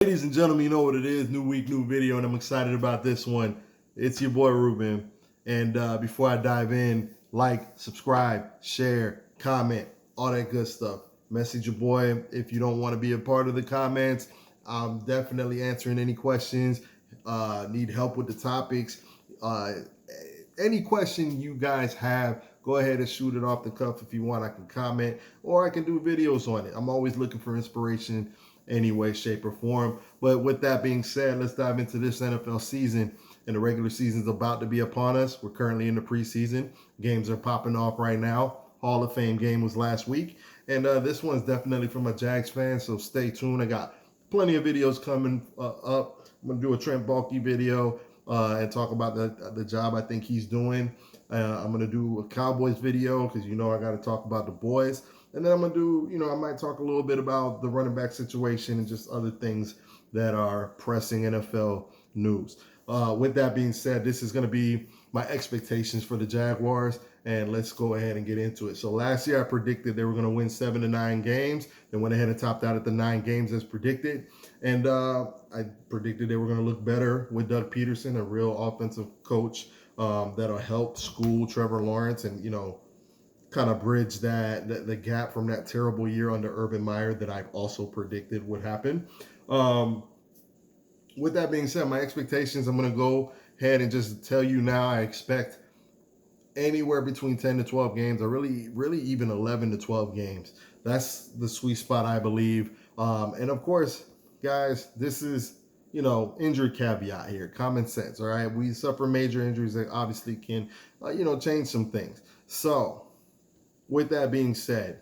Ladies and gentlemen, you know what it is. New week, new video, and I'm excited about this one. It's your boy Ruben. And before I dive in, like, subscribe, share, comment, all that good stuff. Message your boy if you don't want to be a part of the comments. I'm definitely answering any questions. Need help with the topics. Uh, any question you guys have, go ahead and shoot it off the cuff if you want. I can comment or I can do videos on it. I'm always looking for inspiration any way, shape, or form. But with that being said, let's dive into this NFL season. And the regular season is about to be upon us. We're currently in the preseason. Games are popping off right now. Hall of Fame game was last week. And this one's definitely from a Jags fan, so stay tuned. I got plenty of videos coming up. I'm going to do a Trent Baalke video and talk about the job I think he's doing. I'm going to do a Cowboys video because you know I got to talk about the boys. And then I'm going to do, I might talk a little bit about the running back situation and just other things that are pressing NFL news. With that being said, this is going to be my expectations for the Jaguars, and let's go ahead and get into it. So last year I predicted they were going to win 7 to 9 games. They went ahead and topped out at the 9 games as predicted. And I predicted they were going to look better with Doug Peterson, a real offensive coach that'll help school Trevor Lawrence and, kind of bridge the gap from that terrible year under Urban Meyer that I've also predicted would happen. With that being said, my expectations, I'm going to go ahead and just tell you now I expect anywhere between 10 to 12 games, or really even 11 to 12 games. That's the sweet spot, I believe. And of course, guys, this is, injury caveat here, common sense, all right? We suffer major injuries that obviously can, change some things. So, with that being said,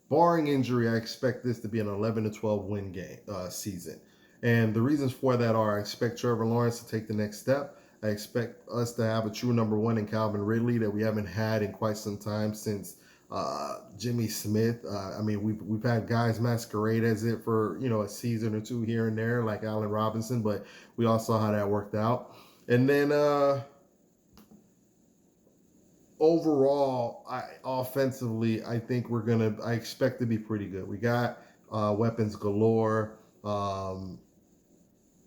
barring injury, I expect this to be an 11 to 12 win game season. And the reasons for that are I expect Trevor Lawrence to take the next step. I expect us to have a true number one in Calvin Ridley that we haven't had in quite some time since Jimmy Smith. We've had guys masquerade as it for a season or two here and there, like Allen Robinson, but we all saw how that worked out. And then overall, offensively, I think I expect to be pretty good. We got weapons galore.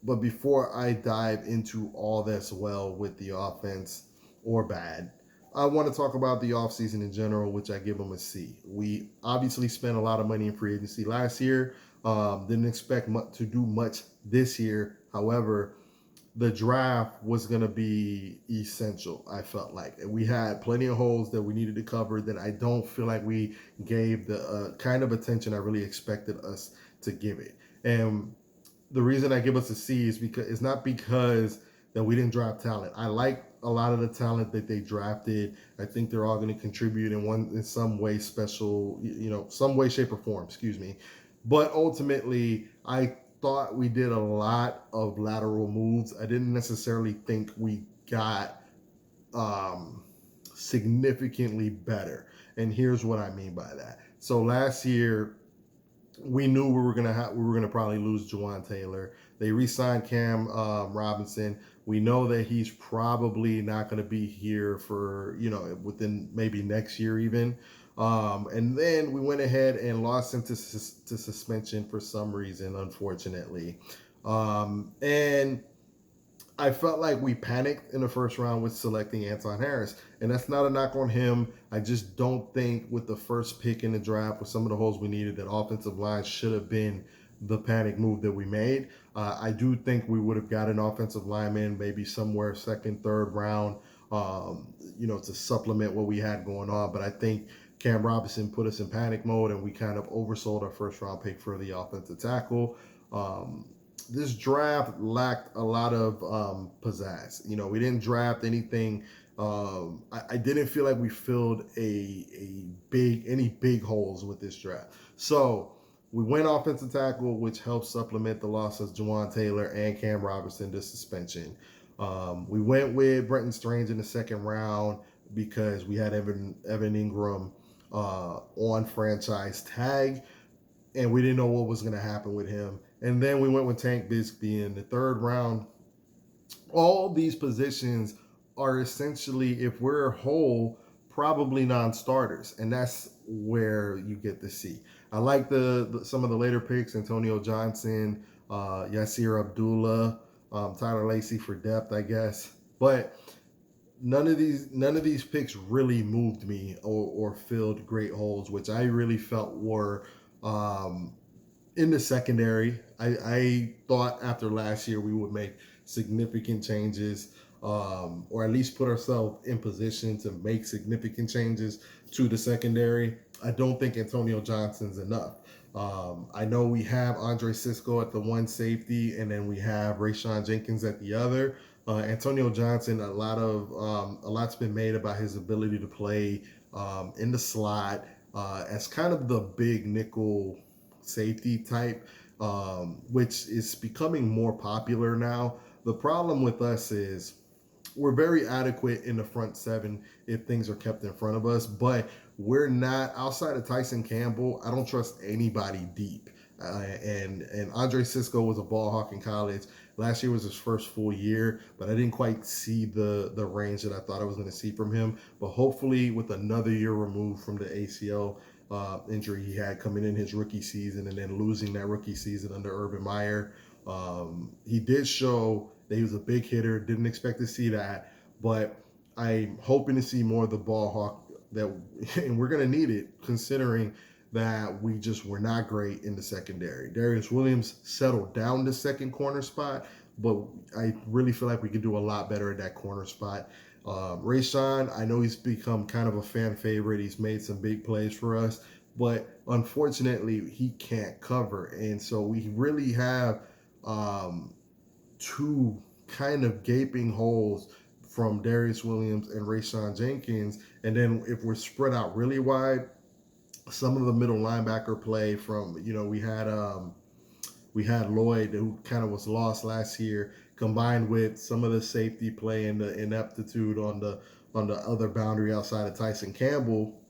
But before I dive into all that's well with the offense or bad, I want to talk about the offseason in general, which I give them a C. We obviously spent a lot of money in free agency last year. Didn't expect to do much this year. However, the draft was going to be essential, I felt like. We had plenty of holes that we needed to cover that I don't feel like we gave the kind of attention I really expected us to give it. And the reason I give us a C is because it's not because that we didn't draft talent. I like a lot of the talent that they drafted. I think they're all going to contribute in some way special, some way, shape, or form, excuse me. But ultimately, I thought we did a lot of lateral moves. I didn't necessarily think we got significantly better. And here's what I mean by that. So last year, we knew we were gonna probably lose Juwan Taylor. They re-signed Cam Robinson. We know that he's probably not going to be here for within maybe next year even. And then we went ahead and lost him to suspension for some reason, unfortunately. And I felt like we panicked in the first round with selecting Anton Harris. And that's not a knock on him. I just don't think with the first pick in the draft, with some of the holes we needed, that offensive line should have been the panic move that we made. I do think we would have got an offensive lineman maybe somewhere second, third round, to supplement what we had going on. But I think Cam Robinson put us in panic mode, and we kind of oversold our first round pick for the offensive tackle. This draft lacked a lot of pizzazz. We didn't draft anything. I didn't feel like we filled any big holes with this draft. So we went offensive tackle, which helped supplement the loss of Juwan Taylor and Cam Robinson to suspension. We went with Brenton Strange in the second round because we had Evan Ingram on franchise tag, and we didn't know what was going to happen with him. And then we went with Tank Bigsby in the third round. All these positions are essentially, if we're whole, probably non-starters, and that's where you get to see. I like some of the later picks, Antonio Johnson, Yasir Abdullah, Tyler Lacey for depth, I guess. But none of these picks really moved me or filled great holes, which I really felt were um, in the secondary. I thought after last year we would make significant changes, or at least put ourselves in position to make significant changes to the secondary. I don't think Antonio Johnson's enough. I know we have Andre Cisco at the one safety, and then we have Rayshawn Jenkins at the other. Antonio Johnson, a lot's been made about his ability to play in the slot as kind of the big nickel safety type, which is becoming more popular now. The problem with us is we're very adequate in the front seven if things are kept in front of us, but we're not outside of Tyson Campbell. I don't trust anybody deep. And Andre Cisco was a ball hawk in college. Last year was his first full year, but I didn't quite see the range that I thought I was going to see from him. But hopefully, with another year removed from the ACL injury he had coming in his rookie season, and then losing that rookie season under Urban Meyer, he did show that he was a big hitter. Didn't expect to see that, but I'm hoping to see more of the ball hawk that, and we're going to need it considering that we just were not great in the secondary. Darius Williams settled down the second corner spot, but I really feel like we could do a lot better at that corner spot. Rayshawn, I know he's become kind of a fan favorite. He's made some big plays for us, but unfortunately, he can't cover. And so we really have two kind of gaping holes from Darius Williams and Rayshawn Jenkins. And then if we're spread out really wide, some of the middle linebacker play from, we had Lloyd, who kind of was lost last year, combined with some of the safety play and the ineptitude on the other boundary outside of Tyson Campbell.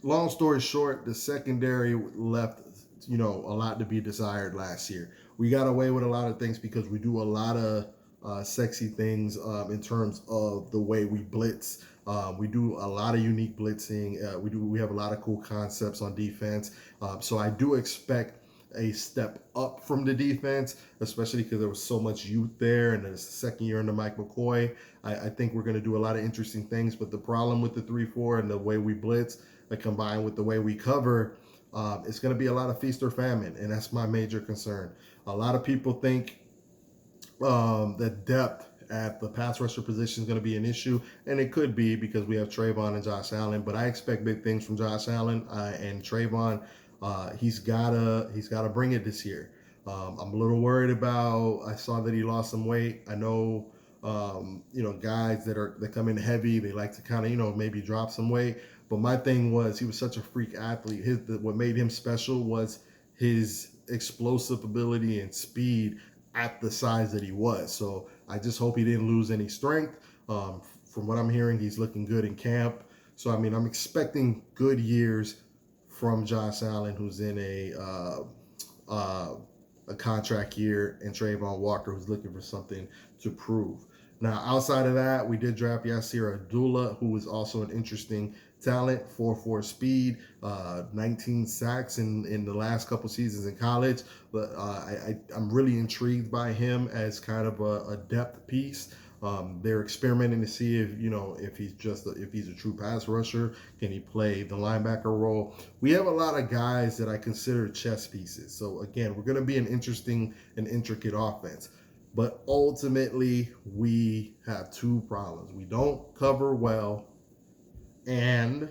Long story short, the secondary left, a lot to be desired last year. We got away with a lot of things because we do a lot of sexy things in terms of the way we blitz. We do a lot of unique blitzing. We have a lot of cool concepts on defense. So I do expect a step up from the defense, especially because there was so much youth there, and it's the second year under Mike McCoy. I think we're going to do a lot of interesting things. But the problem with the 3-4 and the way we blitz, combined with the way we cover, it's going to be a lot of feast or famine, and that's my major concern. A lot of people think that depth at the pass rusher position is going to be an issue, and it could be because we have Trayvon and Josh Allen. But I expect big things from Josh Allen and Trayvon. He's gotta bring it this year. I'm a little worried about. I saw that he lost some weight. I know, guys that come in heavy, they like to kind of maybe drop some weight. But my thing was he was such a freak athlete. What made him special was his explosive ability and speed at the size that he was. So I just hope he didn't lose any strength. From what I'm hearing, he's looking good in camp. So I mean, I'm expecting good years from Josh Allen, who's in a contract year, and Trayvon Walker, who's looking for something to prove. Now, outside of that, we did draft Yasir Abdullah, who is also an interesting talent, 4.4 speed, 19 sacks in the last couple seasons in college. But I'm really intrigued by him as kind of a depth piece. They're experimenting to see if he's a true pass rusher. Can he play the linebacker role? We have a lot of guys that I consider chess pieces. So again, we're going to be an interesting and intricate offense. But ultimately, we have two problems. We don't cover well, and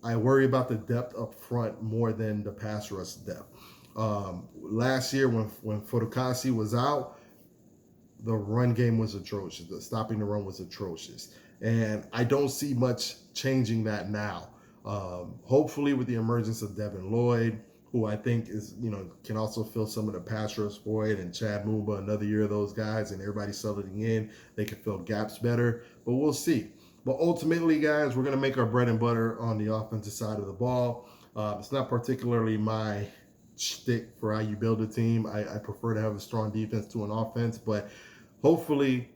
I worry about the depth up front more than the pass rush depth. Last year, when Fotokasi was out, the run game was atrocious. The stopping the run was atrocious. And I don't see much changing that now. Hopefully, with the emergence of Devin Lloyd, who I think is, can also fill some of the pass rush void, and Chad Mumba, another year of those guys, and everybody settling in, they can fill gaps better. But we'll see. But ultimately, guys, we're going to make our bread and butter on the offensive side of the ball. It's not particularly my shtick for how you build a team. I prefer to have a strong defense to an offense, but hopefully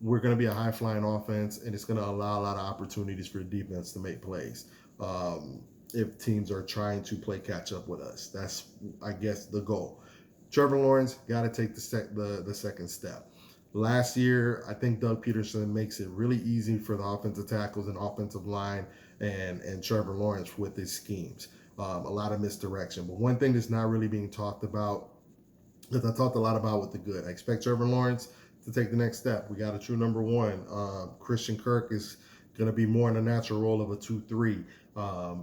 we're going to be a high-flying offense, and it's going to allow a lot of opportunities for the defense to make plays. If teams are trying to play catch-up with us, that's, I guess, the goal. Trevor Lawrence got to take the second step. Last year, I think Doug Peterson makes it really easy for the offensive tackles and offensive line and Trevor Lawrence with his schemes. A lot of misdirection. But one thing that's not really being talked about, because I talked a lot about with the good. I expect Trevor Lawrence to take the next step. We got a true number one. Christian Kirk is going to be more in a natural role of a 2-3.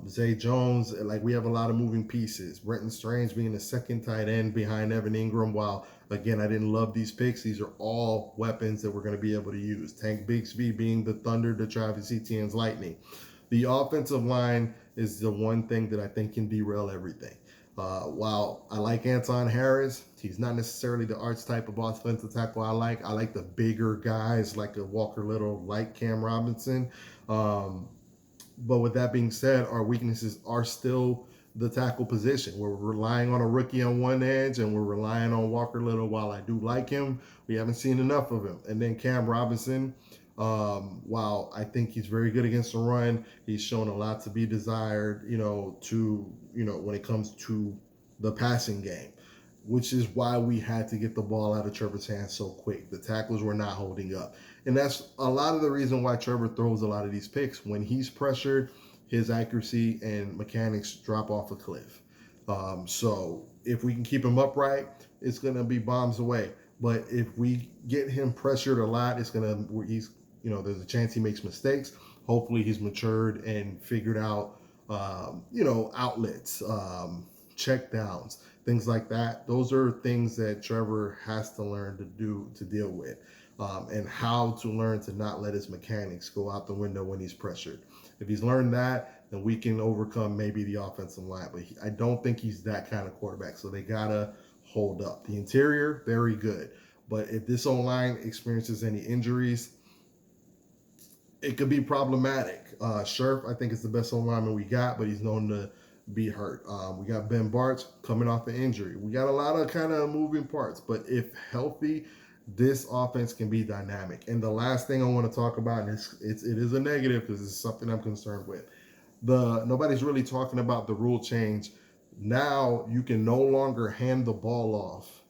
Zay Jones, like we have a lot of moving pieces. Brenton Strange being the second tight end behind Evan Ingram. While again, I didn't love these picks. These are all weapons that we're going to be able to use. Tank Bigsby being the thunder to Travis Etienne's lightning. The offensive line is the one thing that I think can derail everything. While I like Anton Harris, he's not necessarily the archetype of offensive tackle I like. I like the bigger guys like a Walker Little, like Cam Robinson. But with that being said, our weaknesses are still the tackle position. We're relying on a rookie on one edge, and we're relying on Walker Little. While I do like him, we haven't seen enough of him. And then Cam Robinson, while I think he's very good against the run, he's shown a lot to be desired, when it comes to the passing game, which is why we had to get the ball out of Trevor's hands so quick. The tackles were not holding up. And that's a lot of the reason why Trevor throws a lot of these picks. When he's pressured, his accuracy and mechanics drop off a cliff. So if we can keep him upright, it's going to be bombs away. But if we get him pressured a lot, there's a chance he makes mistakes. Hopefully he's matured and figured out, outlets, check downs, things like that. Those are things that Trevor has to learn to deal with, and how to learn to not let his mechanics go out the window when he's pressured. If he's learned that, then we can overcome maybe the offensive line. But I don't think he's that kind of quarterback. So they gotta hold up. The interior, very good. But if this O-line experiences any injuries, it could be problematic. Scherf, I think, is the best O-lineman we got, but he's known to be hurt. We got Ben Bartz coming off an injury. We got a lot of kind of moving parts, but if healthy, this offense can be dynamic. And the last thing I want to talk about, and it is a negative because it's something I'm concerned with. Nobody's really talking about the rule change. Now you can no longer hand the ball off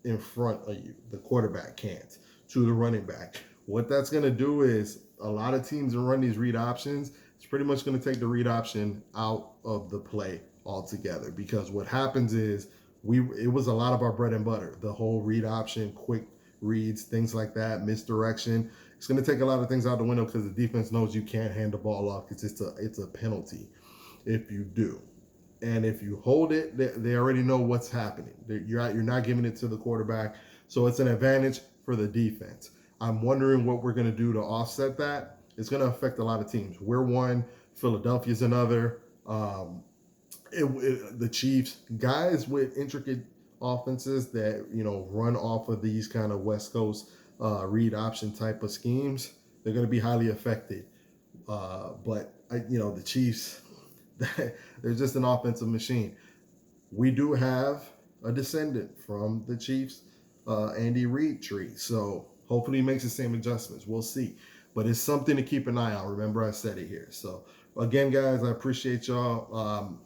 in front of you. The quarterback can't, to the running back. What that's going to do is a lot of teams that run these read options, it's pretty much going to take the read option out of the play altogether, because what happens is it was a lot of our bread and butter. The whole read option, quick reads, things like that, misdirection. It's going to take a lot of things out the window because the defense knows you can't hand the ball off because it's a penalty if you do. And if you hold it, they already know what's happening. You're not giving it to the quarterback, so it's an advantage for the defense. I'm wondering what we're going to do to offset that. It's going to affect a lot of teams. We're one, Philadelphia's another. The Chiefs, guys with intricate offenses that run off of these kind of West Coast read option type of schemes, they're going to be highly affected. But the Chiefs, they're just an offensive machine. We do have a descendant from the Chiefs, Andy Reid tree, so hopefully he makes the same adjustments. We'll see. But it's something to keep an eye on. Remember, I said it here. So, again, guys, I appreciate y'all.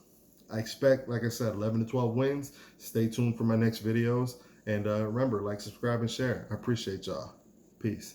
I expect, like I said, 11 to 12 wins. Stay tuned for my next videos. And remember, like, subscribe, and share. I appreciate y'all. Peace.